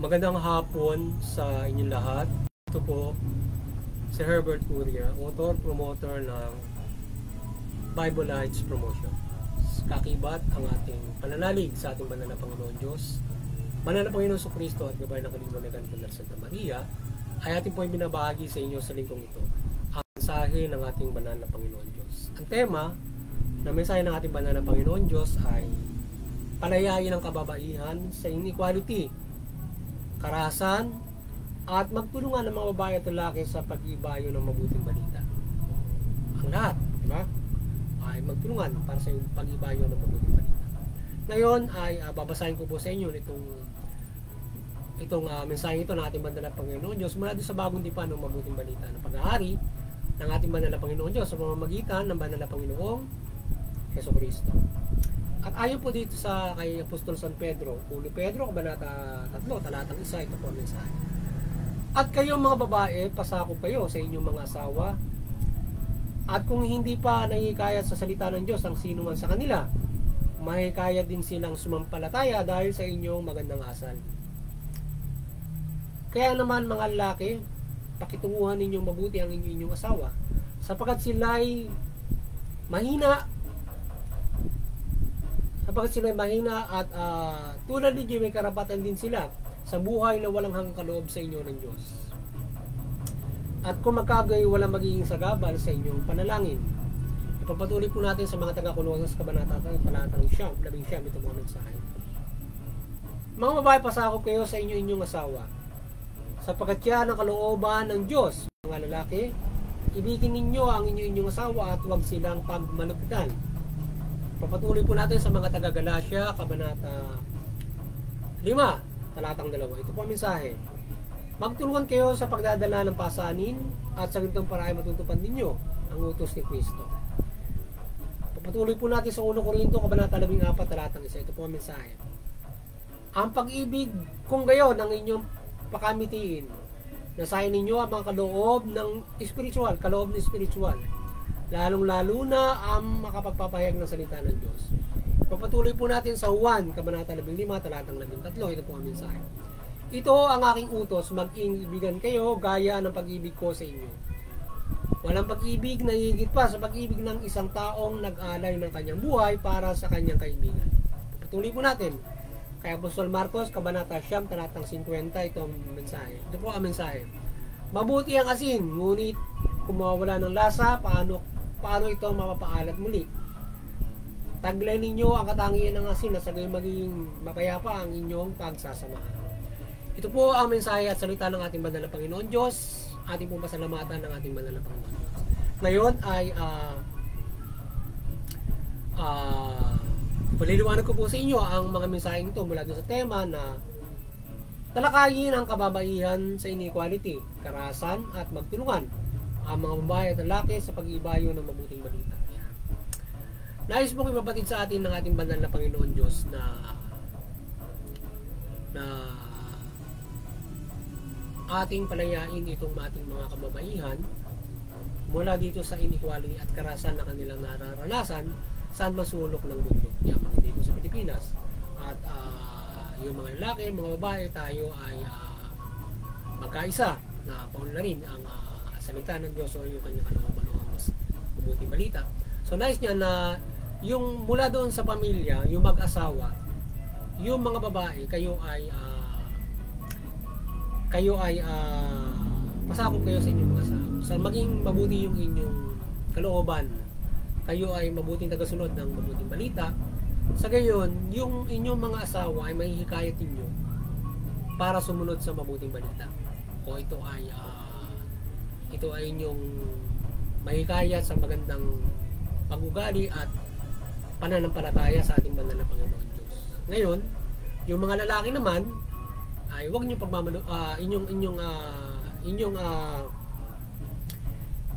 Magandang hapon sa inyong lahat. Ito po si Herbert Curia, author, promoter ng Bible Lights Promotion. Kakibat ang ating pananalig sa ating banal na Panginoon Diyos, banal na Panginoon Kristo at gabay ng kalingkuhan ng Santa Maria, ay ating po ay binabahagi sa inyo sa lingkong ito ang mensahe ng ating banal na Panginoon Diyos. Ang tema ng mensahe ng ating banal na Panginoon Diyos ay palayain ang kababaihan sa inequality, karahasan, at magtulungan ng mga babae at lalaki sa pag-ibayo ng mabuting balita. Ang lahat, di ba? Ay magtulungan para sa pag-ibayo ng mabuting balita. Ngayon ay babasahin ko po sa inyo itong mensahe ito ng ating banal na Panginoon Diyos mula doon sa bagong tipan ng mabuting balita ng pag-aari ng ating banal na Panginoon Diyos sa pamamagitan ng banal na Panginoong Jesucristo. At ayon po dito sa kay Apostol San Pedro, Ulo Pedro, Kabanata 3, talatang 1, ito po ang mensahe. At kayong mga babae, pasakop kayo sa inyong mga asawa, at kung hindi pa nahihikayat sa salita ng Diyos ang sino man sa kanila, mahihikayat din silang sumampalataya dahil sa inyong magandang asal. Kaya naman mga lalaki, pakitunguhan ninyong mabuti ang inyong asawa, sapagkat sila'y mahina at tulad ninyo may karapatan din sila sa buhay na walang hanggang kaloob sa inyo ng Diyos. At kung magkagay walang magiging sagabal sa inyong panalangin. Ipapatuloy po natin sa mga taga-Kolosas Kabanata 3, talatang 11, ito mga mensahe. Mga babae, pasakop kayo sa inyong asawa, sapagkat yan ang kalooban ng Diyos. Mga lalaki, ibigin ninyo ang inyong asawa at huwag silang pagmalupitan. Papatuloy po natin sa mga taga-Galatia, Kabanata 5, talatang 2. Ito po ang mensahe. Magtulungan kayo sa pagdadala ng pasanin at sa ganitong paraan matutupad ninyo ang utos ni Kristo. Papatuloy po natin sa 1 Corinto, Kabanata 14, talatang 1. Ito po ang mensahe. Ang pag-ibig kung gayon ang inyong pakamitiin, nasayin ninyo ang mga kaloob ng spiritual, lalong-lalo na ang makapagpapahayag ng salita ng Diyos. Papatuloy po natin sa 1, Kabanata 15, talatang 13. Ito po ang mensahe. Ito ang aking utos, mag-ibigan kayo gaya ng pag-ibig ko sa inyo. Walang pag-ibig na higit pa sa pag-ibig ng isang taong nag-alay ng kanyang buhay para sa kanyang kaibigan. Papatuloy po natin kay Apostol Marcos, Kabanata 9, talatang 50. Ito ang mensahe. Ito po ang mensahe. Mabuti ang asin, ngunit kung mawawala ng lasa, paano ito mapapaalat muli? Taglay ninyo ang katangian ng asin na sa gayon magiging mapayapa ang inyong pagsasamahan. Ito po ang mensahe at salita ng ating banal na Panginoon Diyos. Ating pong pasalamatan ng ating banal na Panginoon Diyos. Ngayon ay paliliwanag ko po sa inyo ang mga mensaheng ito mula doon sa tema na talakayin ang kababaihan sa inequality, karahasan at magtulungan ang mga babae at lalaki sa pag-ibayo ng mabuting balita. Nais pong ipabatid sa atin ng ating banal na Panginoon Diyos na ating palayain itong ating mga kababaihan mula dito sa inequality at karahasan na kanilang nararanasan saan masulok ng mundo. Yan, dito sa Pilipinas. At yung mga lalaki, mga babae, tayo ay magkaisa na paunlarin ang salita ng Diyos o yung kanyang kalooban o mas mabuting balita. So nais niya na yung mula doon sa pamilya, yung mag-asawa, yung mga babae, kayo ay pasakop kayo sa inyong mga asawa. So maging mabuti yung inyong kalooban. Kayo ay mabuting tagasunod ng mabuting balita. Sa gayon, yung inyong mga asawa ay mahihikayat ninyo para sumunod sa mabuting balita. O ito ay inyong mahihikayat sa magandang pag-ugali at pananampalataya sa ating banal na Panginoon Diyos. Ngayon, yung mga lalaki naman ay huwag niyo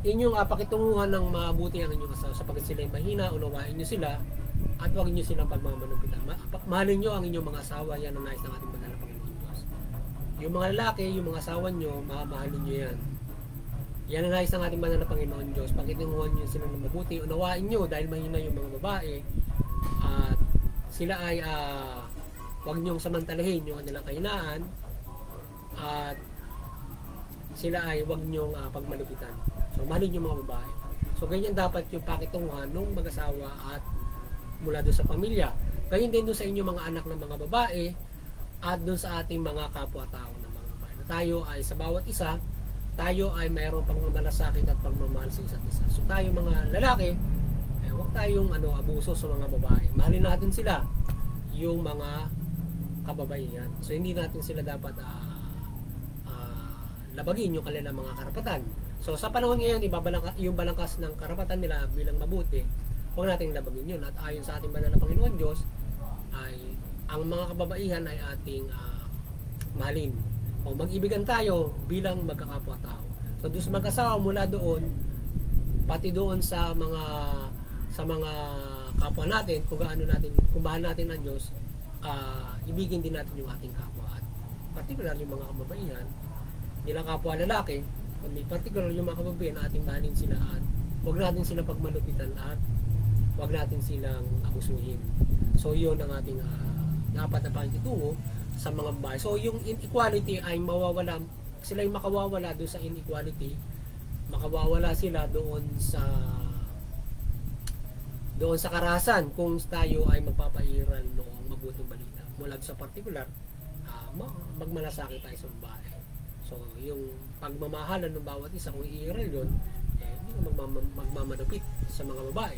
inyong pakitunguhan ng mabuti ang inyong asawa sapagkat sila ay mahina, unawain niyo sila at huwag niyo silang pagmamanupitan. Mahalin niyo ang inyong mga asawa, yan ang nais ng ating banal na Panginoon Diyos. Yung mga lalaki, yung mga asawa niyo, mahalin niyo yan. Yan ang nais ng ating banal na Panginoon Diyos. Pakitunguhan niyo sila ng mabuti, unawain niyo dahil mahina yung mga babae at sila ay huwag niyong samantalahin yung kanilang kahinaan at sila ay huwag niyong pagmalupitan. So mahalin yung mga babae. So ganyan dapat yung pakitunguhan ng mag-asawa at mula doon sa pamilya. Ganyan din doon sa inyong mga anak ng mga babae at doon sa ating mga kapwa-tao ng mga babae. Tayo ay sa bawat isa, tayo ay mayroong pagmamalasakit at pagmamahal sa isa't isa. So tayo mga lalaki, huwag tayong abuso sa mga babae. Mahalin natin sila, yung mga kababaihan. So hindi natin sila dapat labagin yung kanilang mga karapatan. So sa panahon ngayon, yung balangkas ng karapatan nila bilang mabuti, huwag nating labagin yun. At ayon sa ating banal na Panginoon Diyos, ay ang mga kababaihan ay ating mahalin. O mag-ibigan tayo bilang magkakapwa-tao. So doon sa mag-asawa, mula doon, pati doon sa mga kapwa natin, kung gaano natin, kung bahal natin ang Diyos, ibigin din natin yung ating kapwa. At particular yung mga kababaihan, hindi lang kapwa lalaki, kundi particular yung mga kababaihan, ating mahalin sila at huwag natin sila pagmalupitan at huwag natin silang abusuhin. So yun ang ating dapat na pakikitungo sa mga babae. So yung inequality ay mawawala, sila yung makawawala doon sa inequality, makawawala sila doon sa karahasan kung tayo ay magpapairal ng mabuting balita. Mula sa particular, magmalasakit tayo sa babae. So, yung pagmamahalan ng bawat isa, kung iiral yun, hindi mo magmamanupit sa mga babae.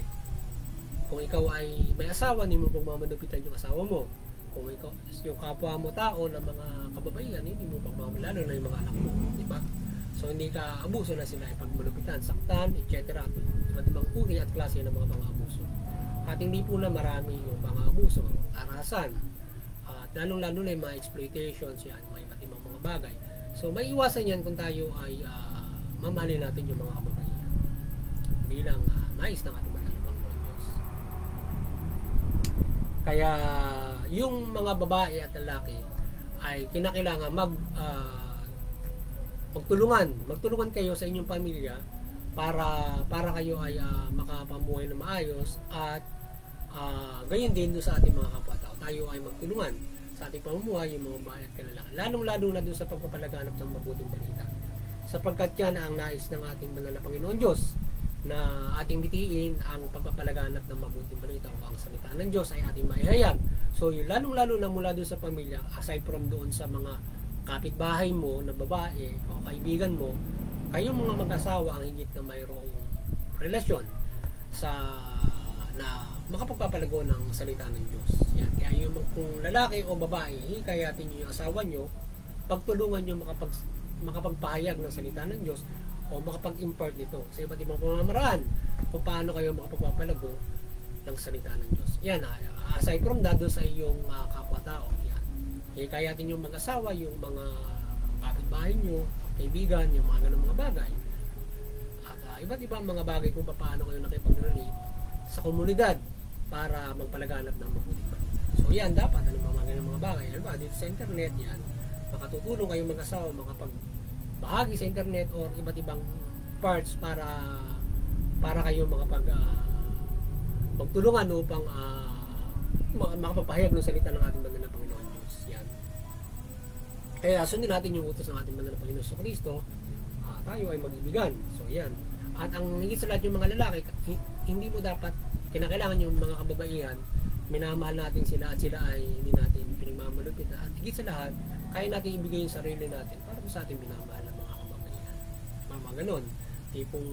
Kung ikaw ay may asawa, hindi mo pagmamanupitan yung asawa mo. Kung ikaw, yung kapwa mo tao ng mga kababaihan, hindi mo pagmamahalan, lalo na yung mga anak mo. Diba? So, hindi ka abuso na sila ay pagmanupitan, saktan, etc. Iba't ibang uri at klase ng mga abuso. At hindi po na marami yung mga abuso, arasan, at lalong-lalo na yung mga exploitations yan, may iba't ibang mga bagay. So may iwasan yan kung tayo ay mamahalin natin yung mga kababaihan bilang nais ng ating banal na Panginoon Diyos. Kaya yung mga babae at lalaki ay kinakailangan magtulungan kayo sa inyong pamilya para kayo ay makapamuhay na maayos at gayon din doon sa ating mga kapwa-tao. Tayo ay magtulungan sa ating pamumuhay, yung mga bayan at kailangan. Lalong-lalo na doon sa pagpapalaganap ng mabuting balita. Sapagkat yan ang nais ng ating banal na Panginoon Diyos na ating bitiin ang pagpapalaganap ng mabuting balita o ang salita ng Diyos ay ating maihayag. So yun, lalong-lalo na mula doon sa pamilya, aside from doon sa mga kapitbahay mo na babae o kaibigan mo, kayong mga mag-asawa ang higit na mayroong relasyon na makapagpapalago ng salita ng Diyos. Yan. Kaya yung kung lalaki o babae, hikayatin nyo yung asawa nyo, pagtulungan nyo makapagpahayag ng salita ng Diyos o makapag-impart nito sa iba't ibang pamamaraan kung paano kayo makapagpapalago ng salita ng Diyos. Yan, aside from that, doon sa iyong kapwa-tao. Yan. Hikayatin yung mag-asawa, yung mga kapitbahay nyo, kaibigan, yung mga ganun mga bagay. At iba't ibang mga bagay kung paano kayo nakipag-relate sa komunidad para magpalaganap ng mabuting balita. So yan, dapat mga mga bagay. Alam dito sa internet, yan, makatutulong kayong mag-asawa, makapagbahagi sa internet or iba't ibang parts para kayo magtulungan upang makapagpahayag ng salita ng ating banal na Panginoon Diyos. Yan. Kaya sundin natin yung utos ng ating banal na Panginoon sa Kristo, tayo ay mag-ibigan. So yan. At ang higit sa lahat yung mga lalaki, hindi mo dapat, kinakailangan yung mga kababaihan, minamahal natin sila at sila ay hindi natin pinagmamalupit. At higit sa lahat, kaya natin ibigay yung sarili natin para sa ating minamahal ng mga kababaihan. Mga ganon. Tipong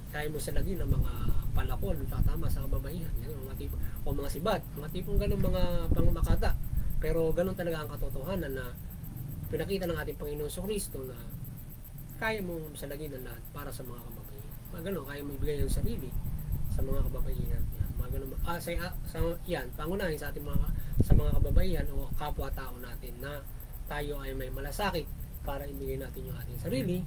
kaya mo sa lagi ng mga palakol, tatama sa kababaihan. Ganun, mga tipong, o mga sibat, mga tipong ganon mga pangmakata. Pero ganon talaga ang katotohanan na pinakita ng ating Panginoon sa Kristo na kaya mo sa lagi ng lahat para sa mga kababaihan. Mga ganon, kaya mo ibigay yung sarili sa mga kababaihan. Yan, mga ganun, yan, pangunahin sa ating sa mga kababaihan o kapwa-tao natin na tayo ay may malasakit para ibigay natin yung ating sarili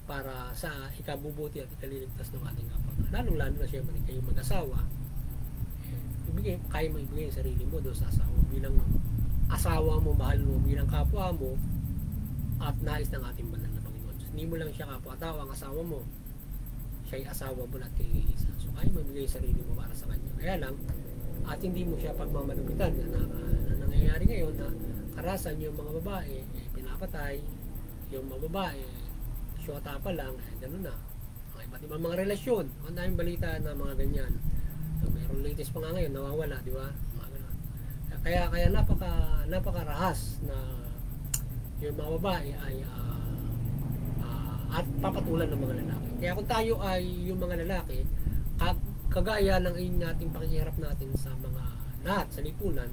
para sa ikabubuti at ikaliligtas ng ating kapwa. Lalong-lalo na siyempre kayo mag-asawa, kaya mo ibigay yung sarili mo doon sa asawa bilang asawa mo, mahal mo, bilang kapwa mo at nais ng ating banal na Panginoon. Hindi mo lang siya kapwa-tao, ang asawa mo, siya'y asawa mo at kay-isa. So, kaya mo ibigay yung sarili mo para sa kanya. Kaya lang, at hindi mo siya pagmamalupitan na nangyayari ngayon na karasan yung mga babae, nakapatay, yung mga babae, syota pa lang, gano'n na. Mga iba't ibang mga relasyon, ang daming balita na mga ganyan. So, mayroong latest pa nga ngayon, nawawala, di ba? Mga ganun. Kaya napakarahas na yung mga babae ay at papatulan ng mga lalaki. Kaya kung tayo ay yung mga lalaki, kagaya ng nating pakikirap natin sa mga lahat, sa lipunan,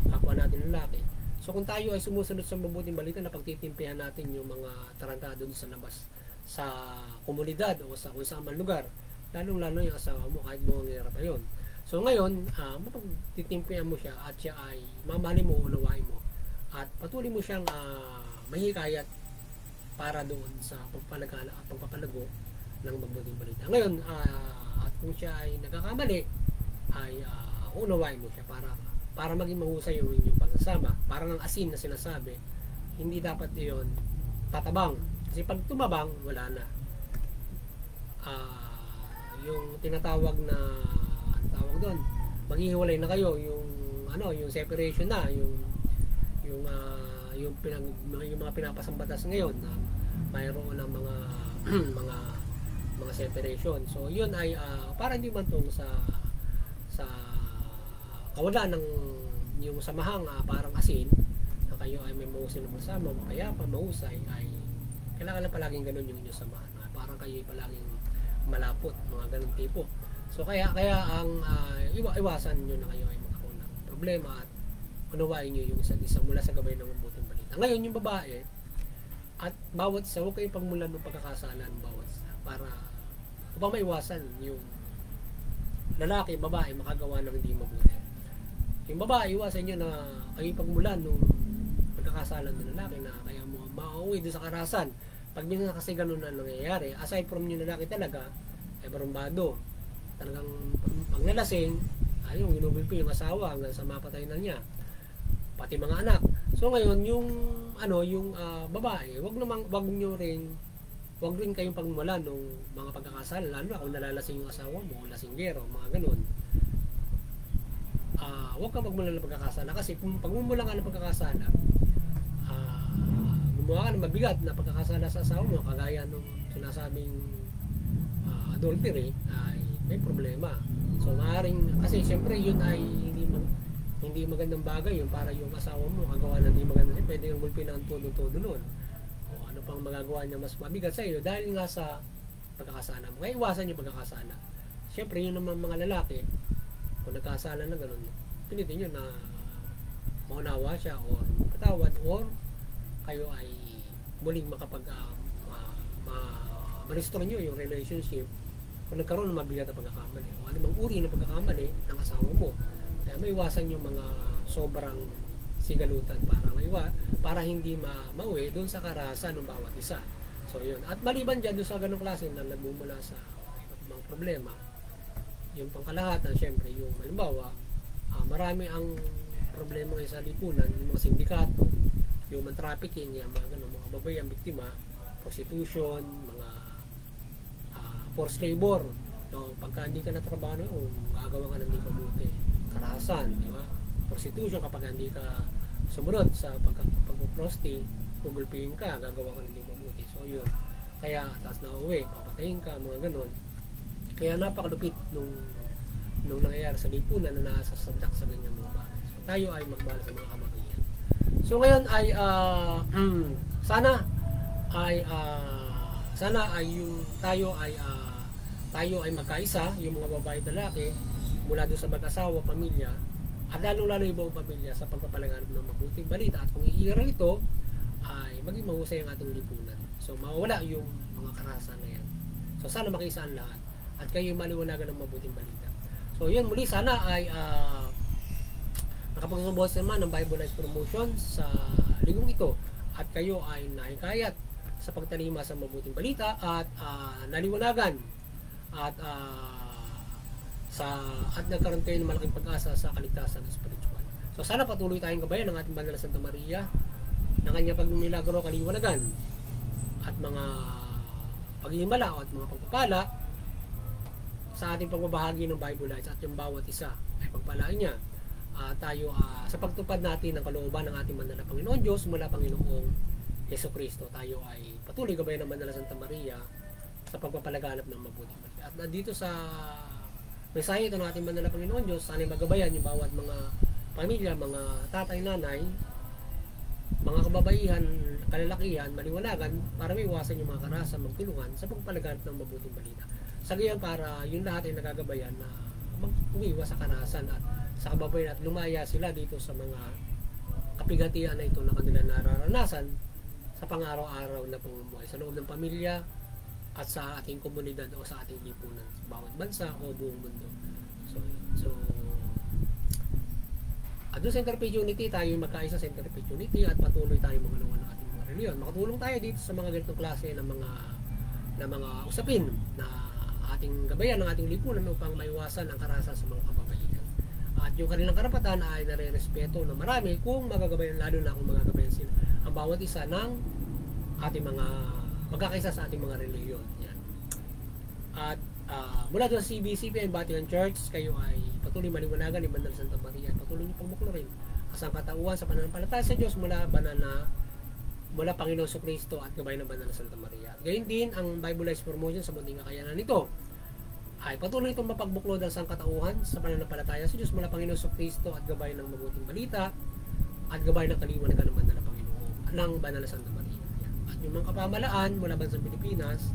kapwa natin lalaki. So kung tayo ay sumusunod sa mabuting balita na pagtitimpihan natin yung mga tarantado sa labas, sa komunidad o sa kung saan man lugar, lalong-lalo yung asawa mo kahit mo ang hirap ayun. So ngayon, mapagtitimpihan mo siya at siya ay mamahalin mo, unawain mo at patuloy mo siyang mahikayat para doon sa pagpapalago ng mabuting balita. Ngayon, at kung siya ay nagkakamali, ay unawain mo siya para maging mahusay yung inyong pagsasama. Parang ang asin na sinasabi, hindi dapat iyon tatabang. Kasi pag tumabang, wala na. Yung tinatawag na tawag doon, maghihiwalay na kayo, yung separation na, yung mga pinapasambatas ngayon na mayroon ng mga mga separation. So yun ay para hindi man tong sa kawalan ng yung samahang parang asin na kayo ay may mahusay na masama, mapayapa, mahusay, ay kailangan lang palaging ganun yung inyong samahan. Parang kayo ay palaging malapot, mga ganung tipo. So kaya ang iwasan nyo na kayo ay magkaroon ng problema at unawain nyo yung isa't isa mula sa gabay ng mabuting balita. Ngayon yung babae at bawat isa, huwag kayong pagmulan ng pagkakasalan bawat isa para upang maiwasan yung lalaki, babae makagawa ng hindi mabuti. Yung babae, iwasan nyo na kayo pagmulan ng pagkakasalan ng lalaki na kaya mo mauwi doon sa karahasan. Pag nyo na kasi ganun na nangyayari, aside from yung lalaki talaga ay barumbado, talagang pag nalasing ayun, ginugulpi yung asawa hanggang sa mapatay na niya, pati mga anak. So ngayon yung babae, wag nyo rin kayong pagmulan ng mga pagkakasala, lalo na kung nalalasing yung asawa mo, lasinggero, mga ganun. Wag kang magmula ng pagkakasala kasi kung pagmumula ka ng pagkakasala, gumawa ka ng mabigat na pagkakasala sa asawa mo, kagaya nung sinasabing adultery, ay may problema. So maaaring, kasi siyempre yun ay hindi magandang bagay yun para yung asawa mo kagawa ng hindi magandang, pwede yung gulpin ng todo-todo nun. O ano pang magagawa niya mas mabigat sa iyo dahil nga sa pagkakasala mo. Kaya iwasan yung pagkakasala. Siyempre yun naman mga lalaki, kung nagkasala na gano'n, pinitin nyo na maunawa siya or patawad or kayo ay muling ma-restore nyo yung relationship kung nagkaroon ng mabigat na pagkakamali o anumang uri ng pagkakamali ng asawa mo. Kaya maiwasan yung mga sobrang sigalutan para hindi mauwi doon sa karahasan ng bawat isa. So yun. At maliban dyan doon sa ganong klase na nagmumula sa mga problema, yung pangkalahatan, syempre yung halimbawa, marami ang problema ngayon sa lipunan, yung mga sindikato, human trafficking, yung mga babae ang biktima, prostitution, mga forced labor. No, pagka hindi ka natrabaho, gagawa ka ng hindi mabuti. Karahasan, di ba? Prostitution, kapag hindi ka sumunod sa pag-prosti, gugulpihin ka, gagawa ka ng hindi mabuti. So yun. Kaya, taas na uwi, papatayin ka, mga ganon. Kaya napakalupit nung nangyayari sa lipunan na nasasadak sa ganyan mga bagay. So tayo ay magmahal sa mga kababaihan. So ngayon ay sana ay yung tayo ay magkaisa, yung mga babae at lalaki, mula doon sa mag-asawa, pamilya, at lalong-lalo yung buong pamilya sa pagpapalaganap ng mabuting balita. At kung iiral ito, ay maging mahusay ang ating lipunan. So mawawala yung mga karahasan na yan. So sana makiisa ang lahat at kayo maliwanagan ng mabuting balita. So yun, muli sana ay nakapagsubuhos naman ng Bible Life Promotion sa linggong ito at kayo ay nahikayat sa pagtalima sa mabuting balita at naliwanagan at nagkaroon kayo ng malaking pag-asa sa kaligtasan ng spiritual. So sana patuloy tayong gabayan ng ating banal na Santa Maria na kanya pagmimilagro, kaliwanagan at mga paghihimala at mga pagpapala sa ating pagbabahagi ng Bible Lights at yung bawat isa ay pagpalaan niya tayo sa pagtupad natin ng kalooban ng ating banal na Panginoon Diyos mula Panginoong Yeso Kristo, tayo ay patuloy gabayan ng Banal na Santa Maria sa pagpapalaganap ng mabuting balita. At dito sa mensahe ito ng ating Banal na Panginoon Diyos, sana'y magabayan yung bawat mga pamilya, mga tatay, nanay, mga kababaihan, kalalakihan, maliwanagan para may iwasan yung mga karahasan, magtulungan sa pagpalaganap ng mabuting balita. Sa gayon para yung lahat ay nagagabayan na mag-umiwas sa karahasan at sa kababayan at lumaya sila dito sa mga kapigatian na ito na kanila nararanasan sa pang-araw-araw na pamumuhay sa loob ng pamilya at sa ating komunidad o sa ating lipunan, bawat bansa o buong mundo. So at doon sa Interfaith Unity, tayo magkaisa sa Interfaith Unity at patuloy tayo magalawan ng ating mga reliyon. Makatulong tayo dito sa mga ganitong klase ng mga usapin na ating gabayan ng ating lipunan upang maiwasan ang karahasan sa mga kababaihan. At yung kanilang karapatan ay nare-respeto ng marami kung magagabayan, lalo na kung magagabayan sila ang bawat isa ng ating mga magkakaisa sa ating mga reliyon. Yan. At mula doon sa CBCP and Vatican Church, kayo ay patuloy maliwanagan ni Banal Santa Maria at patuloy niyo pagmuklorin ang katauhan sa pananampalataya sa Diyos mula Panginoon Kristo at gabay ng Banal Santa Maria. Gayon din ang Bibleized Promotion sa munting kakayanan nito ay patuloy itong mapagbuklod ang sangkatauhan sa pananampalataya sa Diyos mula Panginoon Kristo at gabay ng mabuting balita at gabay ng kaliwanagan ng Banal na Panginoon ng Banal Santa Maria. At yung mga kapamalaan mula bansang Pilipinas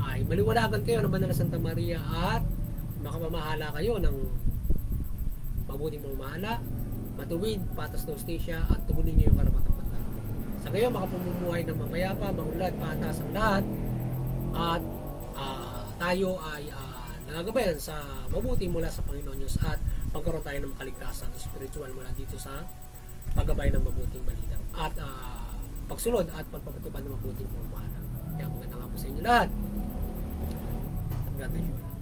ay maliwanagan kayo ng Banal na Santa Maria at makapamahala kayo ng mabuting pamamahala, matuwid, patas na hustisya at tugunin niyo yung karapatang banal. Sa kayo makapamumuhay ng mapayapa, maunlad, patas ang lahat at tayo ay nagagabayan sa mabuti mula sa Panginoon Diyos at magkaroon tayo ng makaligtasan spiritual mula dito sa paggabay ng mabuting balita at pagsunod at pagpapatupad ng mabuting pamamahala. Kaya maganda nga po sa inyo lahat. God bless you.